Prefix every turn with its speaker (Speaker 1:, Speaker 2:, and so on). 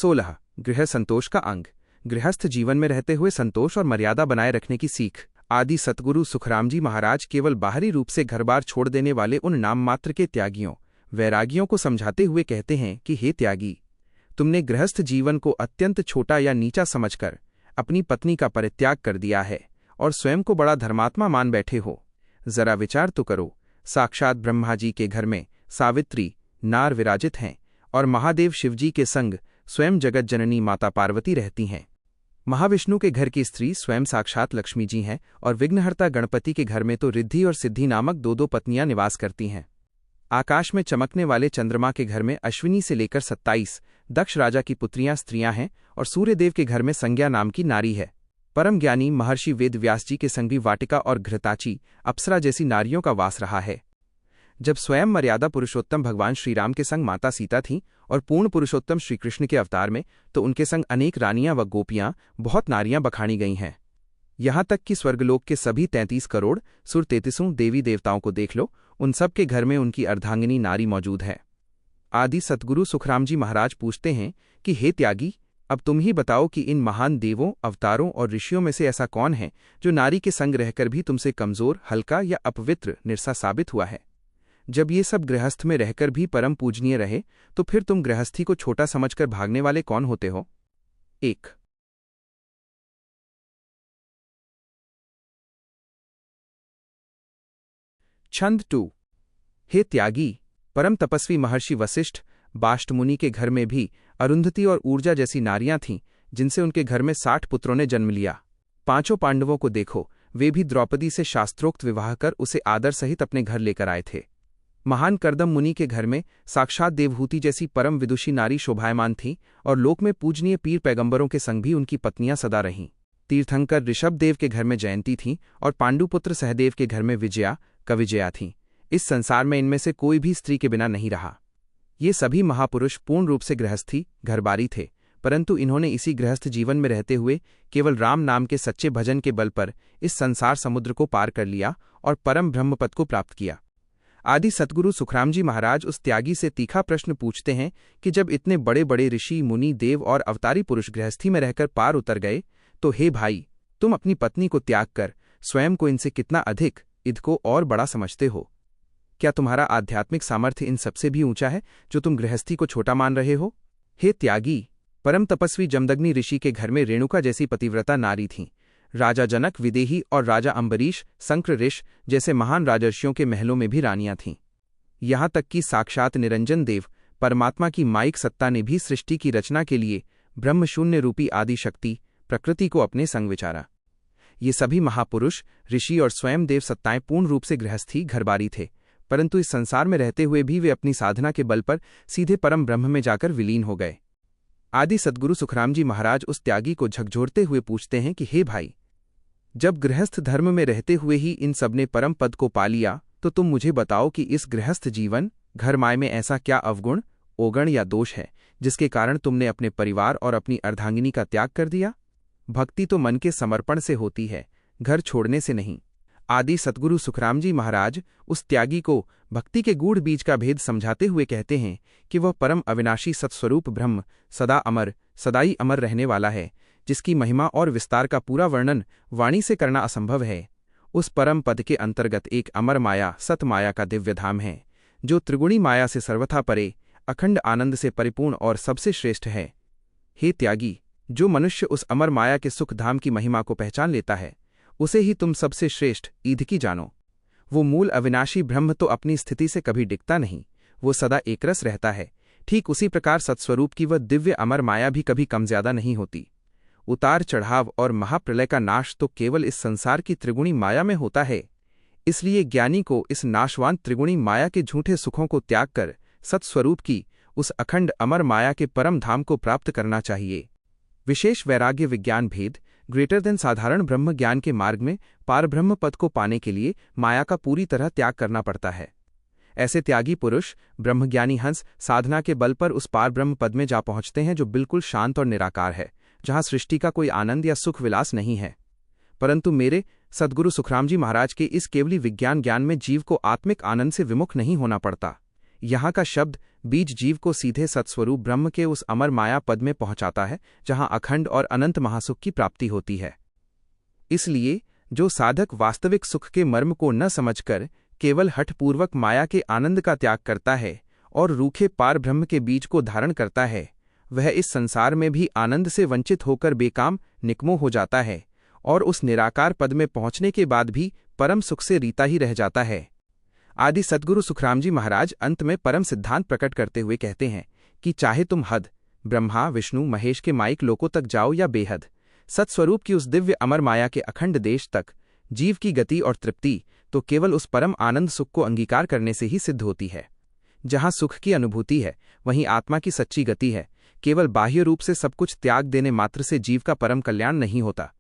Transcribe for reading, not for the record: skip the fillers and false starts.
Speaker 1: 16 गृह संतोष का अंग। गृहस्थ जीवन में रहते हुए संतोष और मर्यादा बनाए रखने की सीख। आदि सतगुरु सुखराम जी महाराज केवल बाहरी रूप से घर बार छोड़ देने वाले उन नाम मात्र के त्यागियों वैरागियों को समझाते हुए कहते हैं कि हे त्यागी, तुमने गृहस्थ जीवन को अत्यंत छोटा या नीचा समझकर अपनी पत्नी का परित्याग कर दिया है और स्वयं को बड़ा धर्मात्मा मान बैठे हो। जरा विचार तो करो, साक्षात ब्रह्मा जी के घर में सावित्री नार विराजित हैं और महादेव शिवजी के संग स्वयं जगत जननी माता पार्वती रहती हैं। महाविष्णु के घर की स्त्री स्वयं साक्षात लक्ष्मी जी हैं और विघ्नहर्ता गणपति के घर में तो रिद्धि और सिद्धि नामक दो पत्नियां निवास करती हैं। आकाश में चमकने वाले चंद्रमा के घर में अश्विनी से लेकर 27 दक्ष राजा की पुत्रियां स्त्रियां हैं और सूर्यदेव के घर में संज्ञा नाम की नारी है। परम ज्ञानी महर्षि वेद व्यास जी के संग भी वाटिका और घृताची अप्सरा जैसी नारियों का वास रहा है। जब स्वयं मर्यादा पुरुषोत्तम भगवान श्रीराम के संग माता सीता थीं और पूर्ण पुरुषोत्तम श्रीकृष्ण के अवतार में, तो उनके संग अनेक रानियां व गोपियां बहुत नारियां बखानी गई हैं। यहां तक कि स्वर्गलोक के सभी 33 करोड़ सुर 33 देवी देवताओं को देख लो, उन सब के घर में उनकी अर्धांगिनी नारी मौजूद है। आदि सतगुरु सुखराम जी महाराज पूछते हैं कि हे त्यागी, अब तुम ही बताओ कि इन महान देवों अवतारों और ऋषियों में से ऐसा कौन है जो नारी के संग रहकर भी तुमसे कमजोर, हल्का या अपवित्र निरसा साबित हुआ है। जब ये सब गृहस्थ में रहकर भी परम पूजनीय रहे, तो फिर तुम गृहस्थी को छोटा समझकर भागने वाले कौन होते हो। 1 छंद 2। हे त्यागी, परम तपस्वी महर्षि वशिष्ठ बाष्ट मुनि के घर में भी अरुंधति और ऊर्जा जैसी नारियां थीं, जिनसे उनके घर में 60 पुत्रों ने जन्म लिया। 5 पांडवों को देखो, वे भी द्रौपदी से शास्त्रोक्त विवाह कर उसे आदर सहित अपने घर लेकर आए थे। महान कर्दम मुनि के घर में साक्षात देवहूति जैसी परम विदुषी नारी शोभायमान थी और लोक में पूजनीय पीर पैगंबरों के संग भी उनकी पत्नियां सदा रहीं। तीर्थंकर ऋषभदेव के घर में जयंती थीं और पांडुपुत्र सहदेव के घर में विजया कविजया थीं। इस संसार में इनमें से कोई भी स्त्री के बिना नहीं रहा। ये सभी महापुरुष पूर्ण रूप से गृहस्थी घरबारी थे, परंतु इन्होंने इसी गृहस्थ जीवन में रहते हुए केवल राम नाम के सच्चे भजन के बल पर इस संसार समुद्र को पार कर लिया और परम ब्रह्मपद को प्राप्त किया। आदि सतगुरु सुखराम जी महाराज उस त्यागी से तीखा प्रश्न पूछते हैं कि जब इतने बड़े बड़े ऋषि मुनि देव और अवतारी पुरुष गृहस्थी में रहकर पार उतर गए, तो हे भाई, तुम अपनी पत्नी को त्याग कर स्वयं को इनसे कितना अधिक इद को और बड़ा समझते हो। क्या तुम्हारा आध्यात्मिक सामर्थ्य इन सबसे भी ऊंचा है जो तुम गृहस्थी को छोटा मान रहे हो। हे त्यागी, परम तपस्वी जमदग्नि ऋषि के घर में रेणुका जैसी पतिव्रता नारी थीं। राजा जनक, विदेही और राजा अम्बरीश, शंकर ऋष जैसे महान राजर्षियों के महलों में भी रानियां थीं। यहां तक कि साक्षात निरंजन देव परमात्मा की माइक सत्ता ने भी सृष्टि की रचना के लिए ब्रह्मशून्य रूपी आदि शक्ति प्रकृति को अपने संग विचारा। ये सभी महापुरुष ऋषि और स्वयं देव सत्ताएं पूर्ण रूप से गृहस्थी घरबारी थे, परंतु इस संसार में रहते हुए भी वे अपनी साधना के बल पर सीधे परम ब्रह्म में जाकर विलीन हो गए। आदि सद्गुरु सुखराम जी महाराज उस त्यागी को झकझोरते हुए पूछते हैं कि हे भाई, जब गृहस्थ धर्म में रहते हुए ही इन सबने परम पद को पा लिया, तो तुम मुझे बताओ कि इस गृहस्थ जीवन घर माय में ऐसा क्या अवगुण, ओगण या दोष है जिसके कारण तुमने अपने परिवार और अपनी अर्धांगिनी का त्याग कर दिया। भक्ति तो मन के समर्पण से होती है, घर छोड़ने से नहीं। आदि सतगुरु सुखराम जी महाराज उस त्यागी को भक्ति के गूढ़ बीज का भेद समझाते हुए कहते हैं कि वह परम अविनाशी सत्स्वरूप ब्रह्म सदा अमर, सदाई अमर रहने वाला है, जिसकी महिमा और विस्तार का पूरा वर्णन वाणी से करना असंभव है। उस परम पद के अंतर्गत एक अमर माया सत माया का दिव्य धाम है, जो त्रिगुणी माया से सर्वथा परे, अखंड आनंद से परिपूर्ण और सबसे श्रेष्ठ है। हे त्यागी, जो मनुष्य उस अमर माया के सुख धाम की महिमा को पहचान लेता है, उसे ही तुम सबसे श्रेष्ठ ईदकी जानो। वो मूल अविनाशी ब्रह्म तो अपनी स्थिति से कभी डिगता नहीं, वो सदा एकरस रहता है। ठीक उसी प्रकार सत्स्वरूप की वह दिव्य अमर माया भी कभी कम ज्यादा नहीं होती। उतार चढ़ाव और महाप्रलय का नाश तो केवल इस संसार की त्रिगुणी माया में होता है। इसलिए ज्ञानी को इस नाशवान त्रिगुणी माया के झूठे सुखों को त्याग कर सत्स्वरूप की उस अखंड अमर माया के परम धाम को प्राप्त करना चाहिए। विशेष वैराग्य विज्ञान भेद ग्रेटर देन साधारण ब्रह्म ज्ञान के मार्ग में पारब्रह्म पद को पाने के लिए माया का पूरी तरह त्याग करना पड़ता है। ऐसे त्यागी पुरुष ब्रह्मज्ञानी हंस साधना के बल पर उस पारब्रह्म पद में जा पहुंचते हैं जो बिल्कुल शांत और निराकार है, जहां सृष्टि का कोई आनंद या सुख विलास नहीं है। परंतु मेरे सद्गुरु सुखराम जी महाराज के इस केवली विज्ञान ज्ञान में जीव को आत्मिक आनंद से विमुख नहीं होना पड़ता। यहाँ का शब्द बीज जीव को सीधे सत्स्वरूप ब्रह्म के उस अमर माया पद में पहुंचाता है जहाँ अखंड और अनंत महासुख की प्राप्ति होती है। इसलिए जो साधक वास्तविक सुख के मर्म को न समझकर केवल हठपूर्वक माया के आनंद का त्याग करता है और रूखे पार ब्रह्म के बीज को धारण करता है, वह इस संसार में भी आनंद से वंचित होकर बेकाम निकमो हो जाता है और उस निराकार पद में पहुंचने के बाद भी परम सुख से रीता ही रह जाता है। आदि सद्गुरु सुखराम जी महाराज अंत में परम सिद्धांत प्रकट करते हुए कहते हैं कि चाहे तुम हद ब्रह्मा विष्णु महेश के माइक लोकों तक जाओ या बेहद सत्स्वरूप की उस दिव्य अमर माया के अखंड देश तक, जीव की गति और तृप्ति तो केवल उस परम आनंद सुख को अंगीकार करने से ही सिद्ध होती है। जहाँ सुख की अनुभूति है वहीं आत्मा की सच्ची गति है। केवल बाह्य रूप से सब कुछ त्याग देने मात्र से जीव का परम कल्याण नहीं होता।